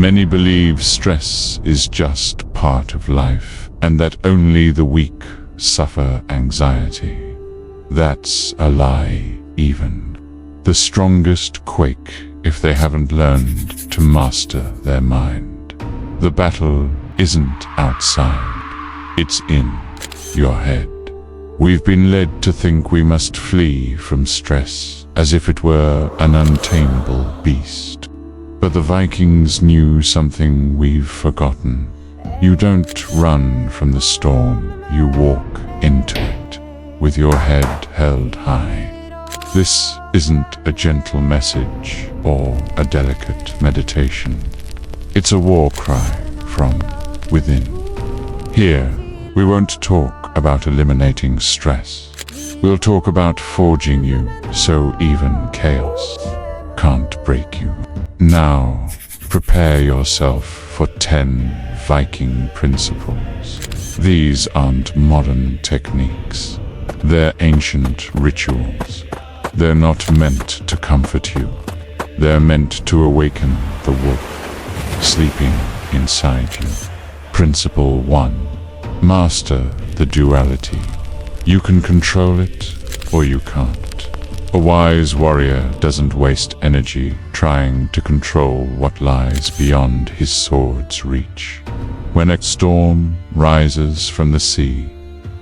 Many believe stress is just part of life, and that only the weak suffer anxiety. That's a lie. Even the strongest quake if they haven't learned to master their mind. The battle isn't outside, it's in your head. We've been led to think we must flee from stress as if it were an untamable beast. But the Vikings knew something we've forgotten. You don't run from the storm, you walk into it, with your head held high. This isn't a gentle message or a delicate meditation. It's a war cry from within. Here, we won't talk about eliminating stress. We'll talk about forging you so even chaos can't break you. Now, prepare yourself for 10 Viking principles. These aren't modern techniques. They're ancient rituals. They're not meant to comfort you. They're meant to awaken the wolf sleeping inside you. Principle 1. Master the duality. You can control it, or you can't. A wise warrior doesn't waste energy trying to control what lies beyond his sword's reach. When a storm rises from the sea,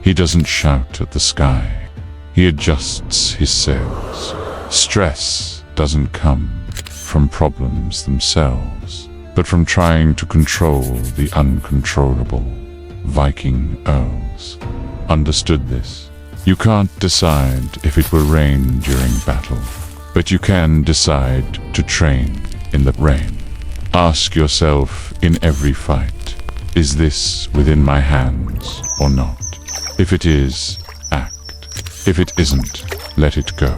he doesn't shout at the sky. He adjusts his sails. Stress doesn't come from problems themselves, but from trying to control the uncontrollable. Viking earls understood this. You can't decide if it will rain during battle, but you can decide to train in the rain. Ask yourself in every fight, is this within my hands or not? If it is, act. If it isn't, let it go.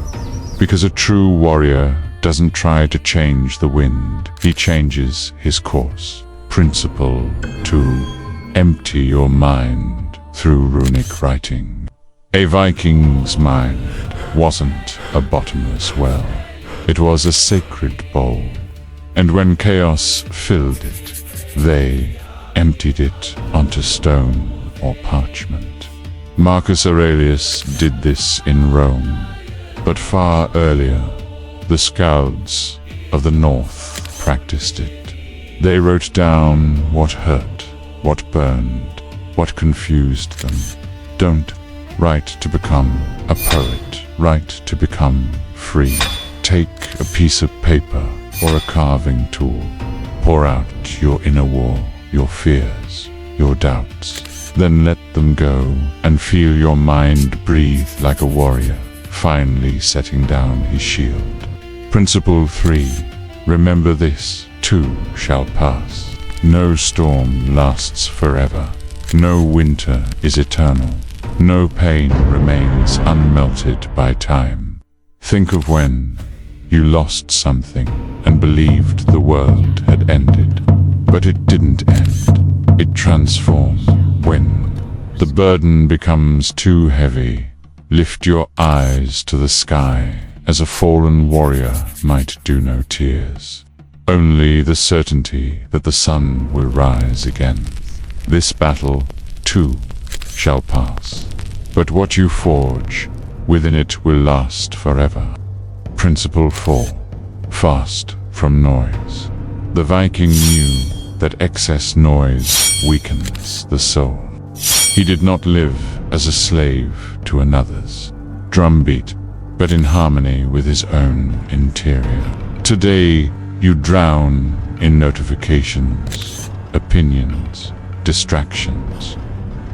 Because a true warrior doesn't try to change the wind, he changes his course. Principle 2. Empty your mind through runic writing. A Viking's mind wasn't a bottomless well. It was a sacred bowl. And when chaos filled it, they emptied it onto stone or parchment. Marcus Aurelius did this in Rome, but far earlier, the Skalds of the north practiced it. They wrote down what hurt, what burned, what confused them. Don't write to become a poet, write to become free. Take a piece of paper or a carving tool. Pour out your inner war, your fears, your doubts. Then let them go and feel your mind breathe like a warrior, finally setting down his shield. Principle 3. Remember this, too shall pass. No storm lasts forever. No winter is eternal. No pain remains unmelted by time. Think of when you lost something and believed the world had ended. But it didn't end. It transformed. When the burden becomes too heavy, lift your eyes to the sky, as a fallen warrior might do. No tears, only the certainty that the sun will rise again. This battle, too, shall pass, but what you forge within it will last forever. Principle 4. Fast from noise. The Viking knew that excess noise weakens the soul. He did not live as a slave to another's drumbeat, but in harmony with his own interior. Today, you drown in notifications, opinions, distractions.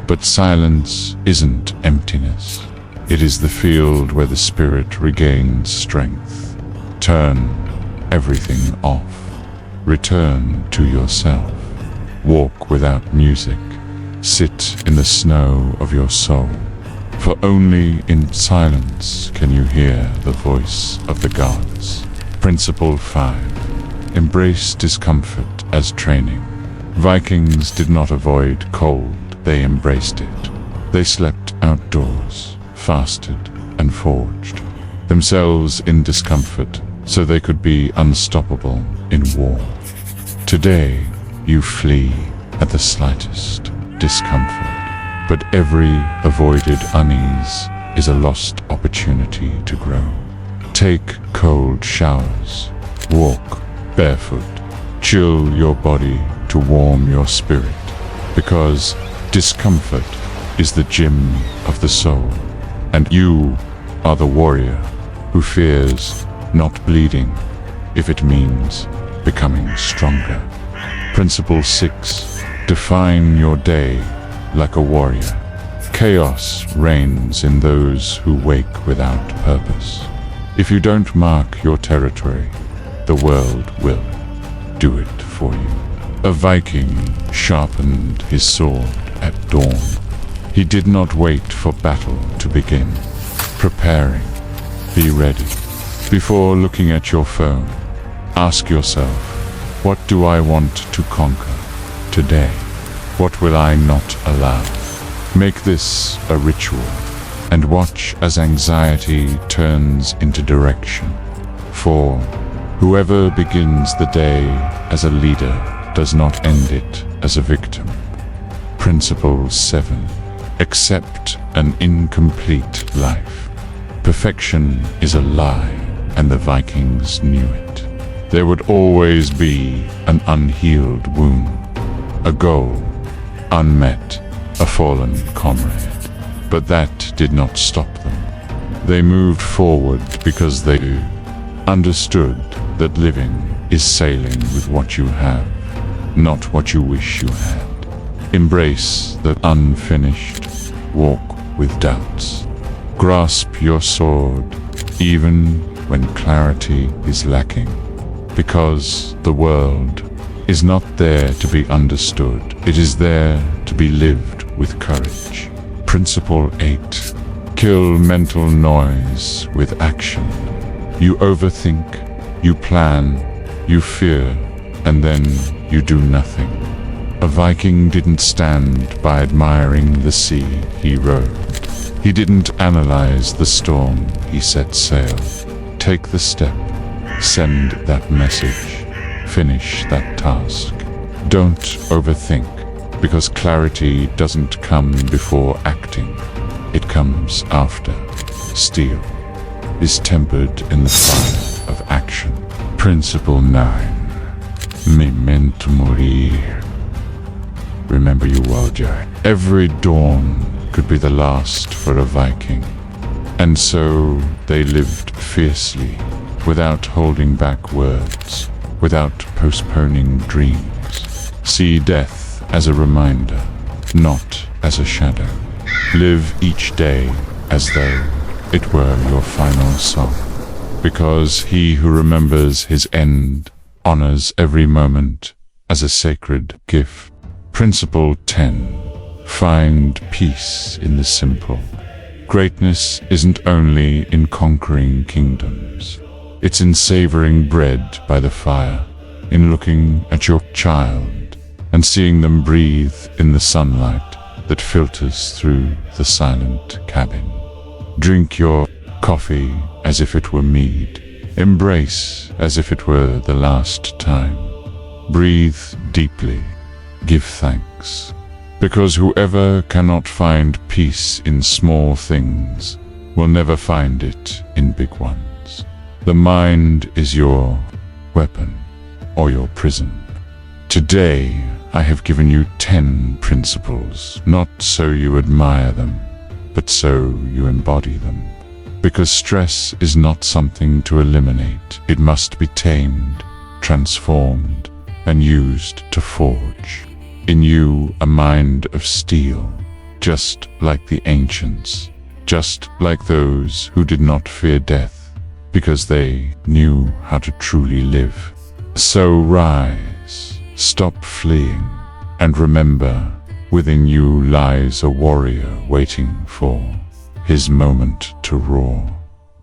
But silence isn't emptiness. It is the field where the spirit regains strength. Turn everything off. Return to yourself. Walk without music. Sit in the snow of your soul. For only in silence can you hear the voice of the gods. Principle 5. Embrace discomfort as training. Vikings did not avoid cold, they embraced it. They slept outdoors, fasted, and forged themselves in discomfort so they could be unstoppable in war. Today, you flee at the slightest discomfort, but every avoided unease is a lost opportunity to grow. Take cold showers, walk barefoot, chill your body to warm your spirit, because discomfort is the gym of the soul, and you are the warrior who fears not bleeding if it means becoming stronger. Principle 6. Define your day like a warrior. Chaos reigns in those who wake without purpose. If you don't mark your territory, the world will do it for you. A Viking sharpened his sword at dawn. He did not wait for battle to begin. Preparing. Be ready. Before looking at your phone, ask yourself, what do I want to conquer today? What will I not allow? Make this a ritual and watch as anxiety turns into direction. For whoever begins the day as a leader does not end it as a victim. Principle 7. Accept an incomplete life. Perfection is a lie, and the Vikings knew it. There would always be an unhealed wound, a goal unmet, a fallen comrade. But that did not stop them. They moved forward because they understood that living is sailing with what you have, not what you wish you had. Embrace the unfinished, walk with doubts. Grasp your sword even when clarity is lacking, because the world is not there to be understood, it is there to be lived with courage. Principle 8. Kill mental noise with action. You overthink, you plan, you fear, and then you do nothing. A Viking didn't stand by admiring the sea he rode. He didn't analyze the storm he set sail. Take the step, send that message, finish that task. Don't overthink, because clarity doesn't come before acting. It comes after. Steel is tempered in the fire of action. Principle 9. Memento mori. Remember your warrior. Every dawn could be the last for a Viking. And so they lived fiercely, without holding back words, without postponing dreams. See death as a reminder, not as a shadow. Live each day as though it were your final song, because he who remembers his end honors every moment as a sacred gift. Principle 10. Find peace in the simple. Greatness isn't only in conquering kingdoms. It's in savoring bread by the fire, in looking at your child and seeing them breathe in the sunlight that filters through the silent cabin. Drink your coffee as if it were mead. Embrace as if it were the last time. Breathe deeply. Give thanks. Because whoever cannot find peace in small things will never find it in big ones. The mind is your weapon or your prison. Today, I have given you 10 principles, not so you admire them, but so you embody them. Because stress is not something to eliminate. It must be tamed, transformed, and used to forge in you a mind of steel, just like the ancients, just like those who did not fear death, because they knew how to truly live. So rise, stop fleeing, and remember, within you lies a warrior waiting for his moment to roar.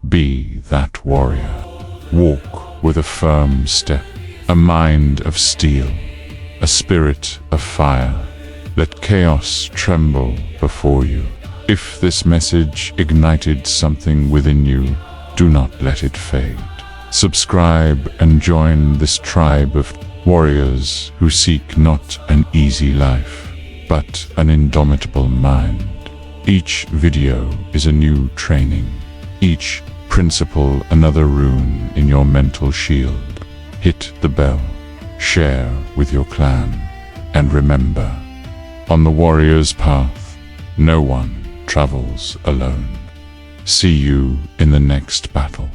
Be that warrior. Walk with a firm step, a mind of steel, a spirit of fire. Let chaos tremble before you. If this message ignited something within you, do not let it fade. Subscribe and join this tribe of Warriors who seek not an easy life, but an indomitable mind. Each video is a new training. Each principle another rune in your mental shield. Hit the bell, share with your clan, and remember, on the warrior's path, no one travels alone. See you in the next battle.